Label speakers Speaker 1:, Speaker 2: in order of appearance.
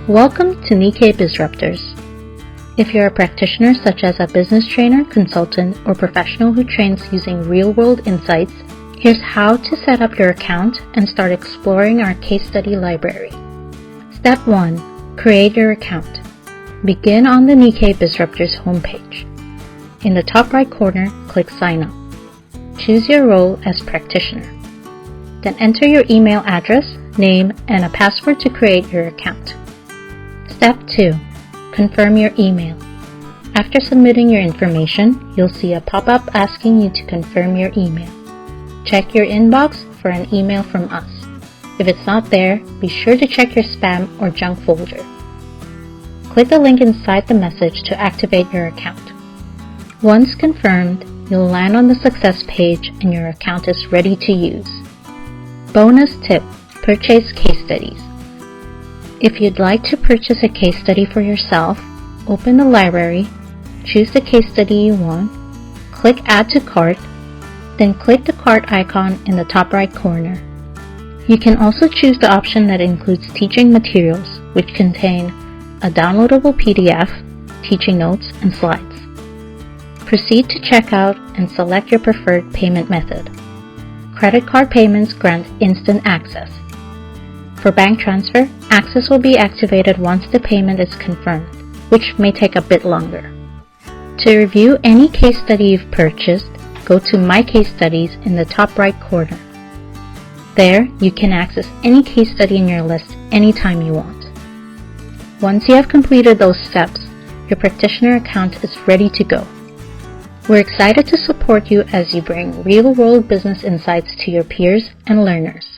Speaker 1: Welcome to Nikkei BizRuptors. If you're a practitioner such as a business trainer, consultant, or professional who trains using real-world insights, here's how to set up your account and start exploring our case study library. Step 1. Create your account. Begin on the Nikkei BizRuptors homepage. In the top right corner, click Sign Up. Choose your role as practitioner. Then enter your email address, name, and a password to create your account. Step 2. Confirm your email. After submitting your information, you'll see a pop-up asking you to confirm your email. Check your inbox for an email from us. If it's not there, be sure to check your spam or junk folder. Click the link inside the message to activate your account. Once confirmed, you'll land on the success page and your account is ready to use. Bonus tip: purchase case studies. If you'd like to purchase a case study for yourself, open the library, choose the case study you want, click Add to Cart, then click the cart icon in the top right corner. You can also choose the option that includes teaching materials, which contain a downloadable PDF, teaching notes, and slides. Proceed to checkout and select your preferred payment method. Credit card payments grant instant access. For bank transfer, access will be activated once the payment is confirmed, which may take a bit longer. To review any case study you've purchased, go to My Case Studies in the top right corner. There, you can access any case study in your list anytime you want. Once you have completed those steps, your practitioner account is ready to go. We're excited to support you as you bring real-world business insights to your peers and learners.